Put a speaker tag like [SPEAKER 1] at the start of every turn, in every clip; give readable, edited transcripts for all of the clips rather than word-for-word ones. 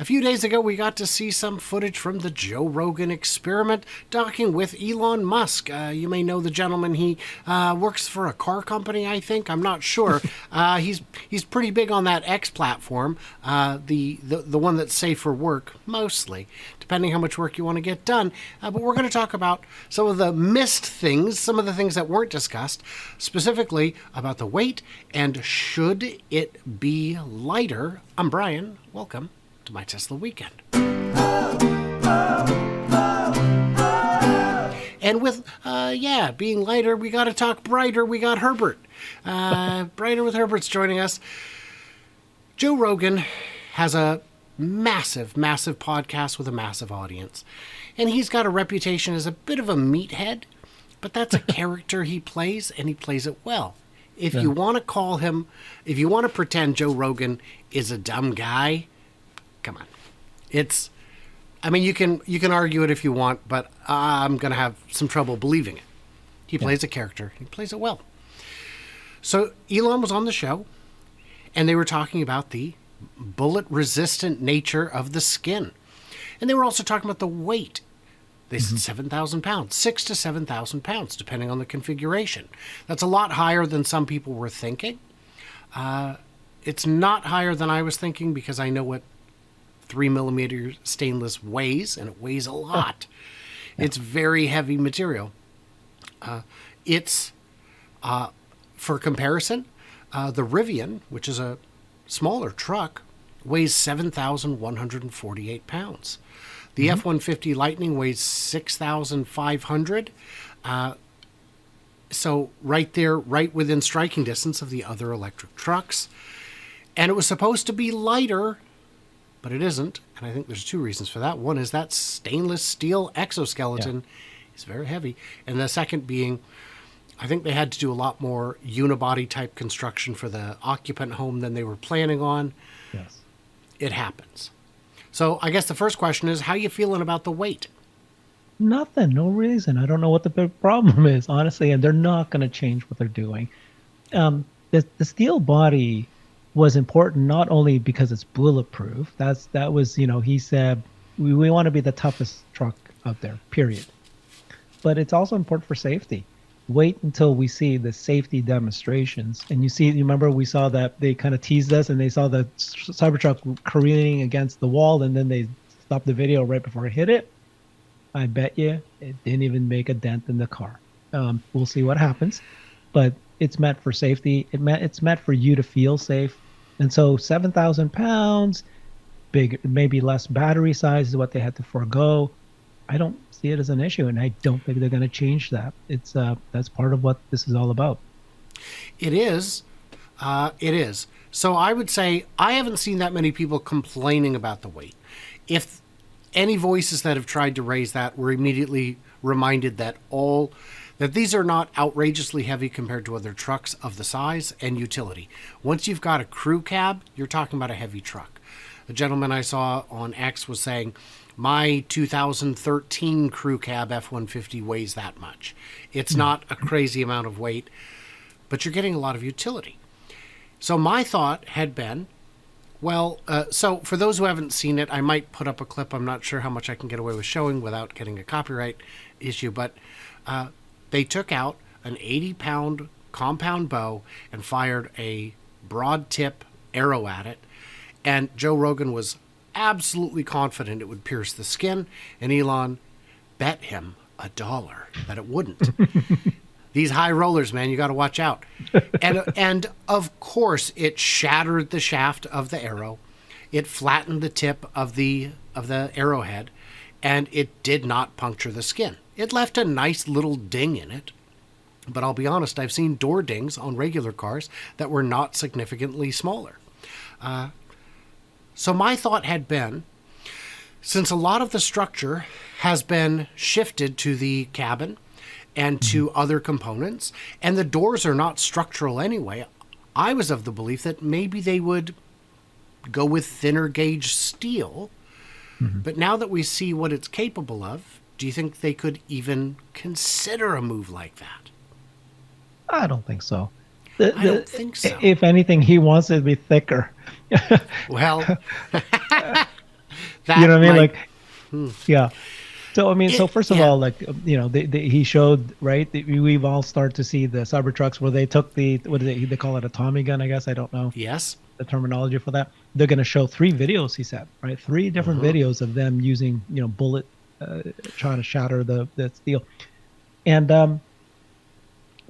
[SPEAKER 1] A few days ago, we got to see some footage from the Joe Rogan experiment, talking with Elon Musk. You may know the gentleman. He works for a car company, I think. I'm not sure. He's pretty big on that X platform, the one that's safe for work, mostly, depending how much work you want to get done. But we're going to talk about some of the missed things, some of the things that weren't discussed, specifically about the weight and should it be lighter. I'm Brian. Welcome to my Tesla weekend. And with, being lighter, we got to talk brighter. We got Herbert. Brighter with Herbert's joining us. Joe Rogan has a massive, massive podcast with a massive audience. And he's got a reputation as a bit of a meathead, but that's a character he plays, and he plays it well. If you want to call him, if you want to pretend Joe Rogan is a dumb guy, come on. You can argue it if you want, but I'm going to have some trouble believing it. He plays a character. He plays it well. So Elon was on the show, and they were talking about the bullet-resistant nature of the skin. And they were also talking about the weight. They said 7,000 pounds, 6,000 to 7,000 pounds, depending on the configuration. That's a lot higher than some people were thinking. It's not higher than I was thinking because I know what 3mm stainless weighs, and it weighs a lot. It's very heavy material. For comparison, the Rivian, which is a smaller truck, weighs 7,148 pounds. The F-150 Lightning weighs 6,500. So right there, right within striking distance of the other electric trucks. And it was supposed to be lighter, but it isn't. And I think there's two reasons for that. One is that stainless steel exoskeleton is very heavy. And the second being, I think they had to do a lot more unibody type construction for the occupant home than they were planning on.
[SPEAKER 2] Yes.
[SPEAKER 1] It happens. So I guess the first question is, how you feeling about the weight?
[SPEAKER 2] Nothing. No reason. I don't know what the big problem is, honestly, and they're not going to change what they're doing. The steel body was important not only because it's bulletproof. That was, he said we want to be the toughest truck out there, period. But it's also important for safety. Wait until we see the safety demonstrations. And you remember we saw that they kind of teased us and they saw the Cybertruck careening against the wall and then they stopped the video right before it hit it. I bet you it didn't even make a dent in the car. We'll see what happens. But it's meant for safety. It's meant for you to feel safe. And so 7,000 pounds, big, maybe less battery size is what they had to forego. I don't see it as an issue, and I don't think they're going to change that. It's that's part of what this is all about.
[SPEAKER 1] It is. It is. So I would say I haven't seen that many people complaining about the weight. If any voices that have tried to raise that were immediately reminded that these are not outrageously heavy compared to other trucks of the size and utility. Once you've got a crew cab, you're talking about a heavy truck. A gentleman I saw on X was saying, my 2013 crew cab F-150 weighs that much. It's not a crazy amount of weight, but you're getting a lot of utility. So my thought had been, so for those who haven't seen it, I might put up a clip. I'm not sure how much I can get away with showing without getting a copyright issue, but they took out an 80-pound compound bow and fired a broad tip arrow at it. And Joe Rogan was absolutely confident it would pierce the skin, and Elon bet him $1 that it wouldn't. These high rollers, man, you got to watch out. And of course, it shattered the shaft of the arrow. It flattened the tip of the arrowhead, and it did not puncture the skin. It left a nice little ding in it. But I'll be honest, I've seen door dings on regular cars that were not significantly smaller. So my thought had been, since a lot of the structure has been shifted to the cabin and to other components, and the doors are not structural anyway, I was of the belief that maybe they would go with thinner gauge steel. But now that we see what it's capable of, do you think they could even consider a move like that?
[SPEAKER 2] I don't think so.
[SPEAKER 1] I don't think so.
[SPEAKER 2] If anything, he wants it to be thicker.
[SPEAKER 1] Well,
[SPEAKER 2] You
[SPEAKER 1] that
[SPEAKER 2] know what I mean?
[SPEAKER 1] might.
[SPEAKER 2] Like, yeah. So I mean, so first of
[SPEAKER 1] Yeah.
[SPEAKER 2] all, like he showed, right. We've all started to see the Cybertrucks where they took the, what is it? They call it a Tommy gun, I guess. I don't know
[SPEAKER 1] Yes.
[SPEAKER 2] the terminology for that. They're going to show three videos. He said, right, three different videos of them using, bullet, trying to shatter the steel. And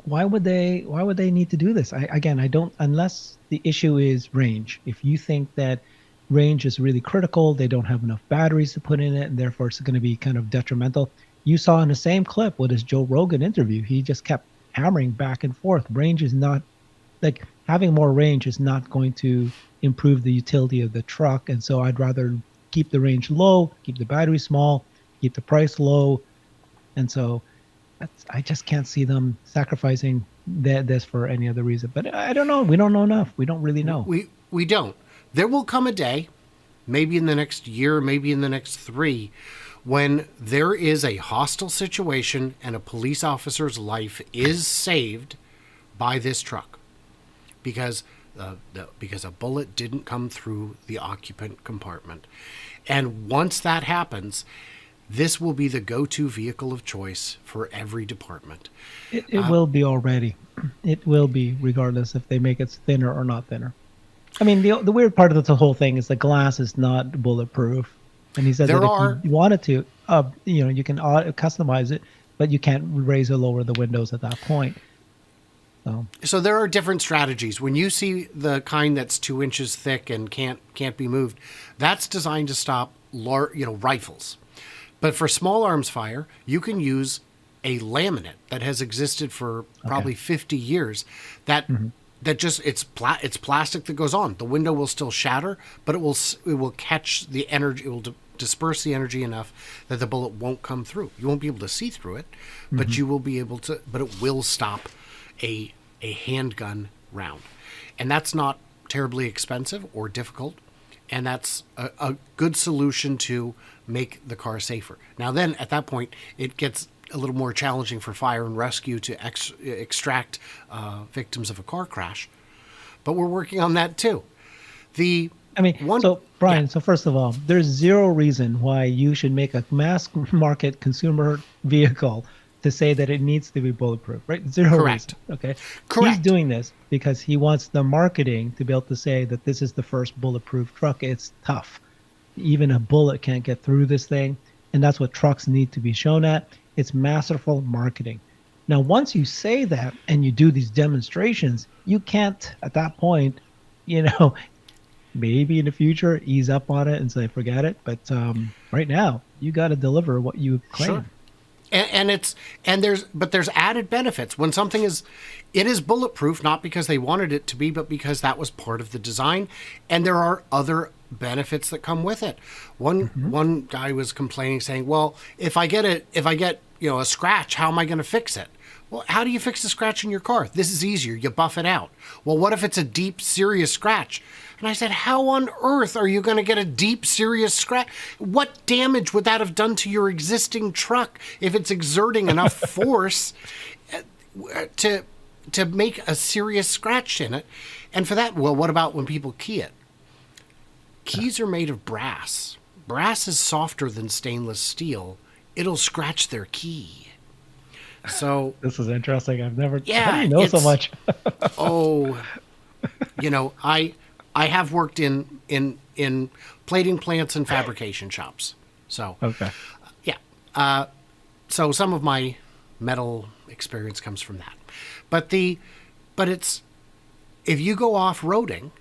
[SPEAKER 2] why would they need to do this? I don't, unless the issue is range. If you think that range is really critical, they don't have enough batteries to put in it, and therefore it's going to be kind of detrimental. You saw in the same clip with his Joe Rogan interview, he just kept hammering back and forth. Range is not, like, having more range is not going to improve the utility of the truck, and so I'd rather keep the range low, keep the battery small, keep the price low, and so I just can't see them sacrificing this for any other reason. But I don't know. We don't know enough. We don't really know.
[SPEAKER 1] We don't. There will come a day, maybe in the next year, maybe in the next 3, when there is a hostile situation and a police officer's life is saved by this truck because because a bullet didn't come through the occupant compartment. And once that happens, this will be the go-to vehicle of choice for every department.
[SPEAKER 2] It will be already. It will be, regardless if they make it thinner or not thinner. I mean, the weird part of the whole thing is the glass is not bulletproof. And he said
[SPEAKER 1] There
[SPEAKER 2] that if
[SPEAKER 1] are
[SPEAKER 2] you wanted to, you can customize it, but you can't raise or lower the windows at that point.
[SPEAKER 1] So there are different strategies. When you see the kind that's 2 inches thick and can't be moved, that's designed to stop rifles. But for small arms fire, you can use a laminate that has existed for probably 50 years. That just it's plastic that goes on. The window will still shatter, but it will catch the energy. It will disperse the energy enough that the bullet won't come through. You won't be able to see through it, but you will be able to. But it will stop a handgun round, and that's not terribly expensive or difficult, and that's a good solution to make the car safer. Now then, at that point, it gets a little more challenging for fire and rescue to extract victims of a car crash, but we're working on that too. So
[SPEAKER 2] Brian, so first of all, there's zero reason why you should make a mass market consumer vehicle to say that it needs to be bulletproof, right? Zero
[SPEAKER 1] Correct.
[SPEAKER 2] reason. Okay.
[SPEAKER 1] Correct.
[SPEAKER 2] He's doing this because he wants the marketing to be able to say that this is the first bulletproof truck. It's tough. Even a bullet can't get through this thing. And that's what trucks need to be shown at. It's masterful marketing. Now, once you say that and you do these demonstrations, you can't, at that point, maybe in the future, ease up on it and say, forget it. But right now, you got to deliver what you claim.
[SPEAKER 1] Sure. But there's added benefits when something is bulletproof, not because they wanted it to be, but because that was part of the design. And there are other benefits that come with it. One guy was complaining, saying, "Well, if I get a scratch, how am I going to fix it?" Well, how do you fix a scratch in your car? This is easier. You buff it out. Well, what if it's a deep, serious scratch? And I said, how on earth are you going to get a deep, serious scratch? What damage would that have done to your existing truck if it's exerting enough force to make a serious scratch in it? And for that, well, what about when people key it? Keys are made of brass. Brass is softer than stainless steel. It'll scratch their key. So
[SPEAKER 2] this is interesting. I've never.
[SPEAKER 1] Yeah,
[SPEAKER 2] how do you know so much?
[SPEAKER 1] I have worked in plating plants and fabrication shops. So
[SPEAKER 2] okay,
[SPEAKER 1] yeah. So some of my metal experience comes from that. But it's, if you go off-roading,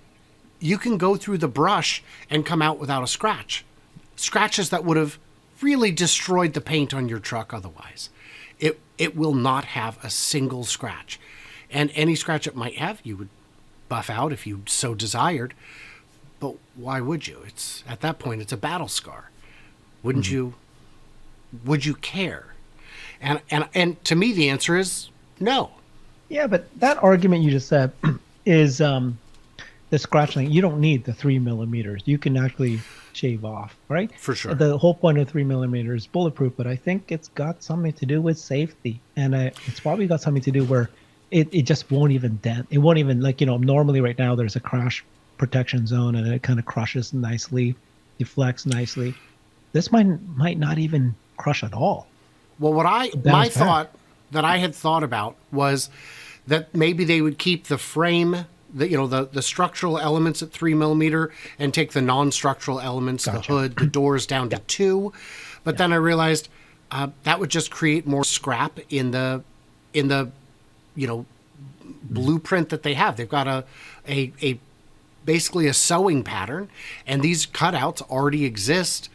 [SPEAKER 1] you can go through the brush and come out without a scratch. Scratches that would have really destroyed the paint on your truck otherwise. It will not have a single scratch. And any scratch it might have, you would buff out if you so desired. But why would you? It's at that point, it's a battle scar. Wouldn't you? Would you care? And to me, the answer is no.
[SPEAKER 2] Yeah, but that argument you just said is the scratch thing. You don't need the 3 millimeters. You can actually shave off, right?
[SPEAKER 1] For sure.
[SPEAKER 2] The whole point of 3 millimeters is bulletproof, but I think it's got something to do with safety, and it's probably got something to do where it just won't even dent. It won't even, normally right now there's a crash protection zone and it kind of crushes nicely. deflects nicely. This might not even crush at all.
[SPEAKER 1] Well, my
[SPEAKER 2] Bounce back.
[SPEAKER 1] thought that I had thought about was that maybe they would keep the frame, the structural elements at 3 millimeter, and take the non-structural elements,
[SPEAKER 2] Gotcha.
[SPEAKER 1] the hood, the doors down to 2. But then I realized that would just create more scrap in the blueprint that they have. They've got a basically a sewing pattern, and these cutouts already exist.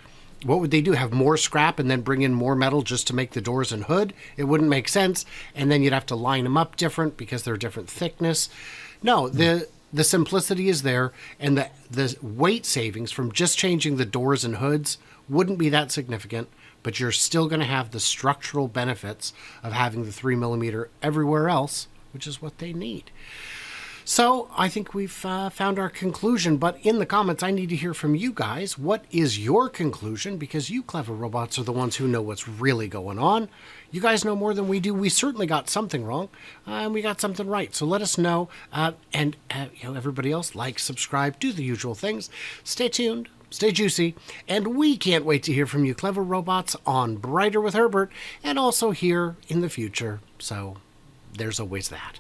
[SPEAKER 1] What would they do? Have more scrap and then bring in more metal just to make the doors and hood? It wouldn't make sense. And then you'd have to line them up different because they're different thickness. No, the simplicity is there, and the weight savings from just changing the doors and hoods wouldn't be that significant, but you're still going to have the structural benefits of having the 3 millimeter everywhere else, which is what they need. So I think we've found our conclusion, but in the comments, I need to hear from you guys. What is your conclusion? Because you clever robots are the ones who know what's really going on. You guys know more than we do. We certainly got something wrong, and we got something right. So let us know. And everybody else, like, subscribe, do the usual things. Stay tuned. Stay juicy. And we can't wait to hear from you clever robots on Brighter with Herbert, and also here in the future. So there's always that.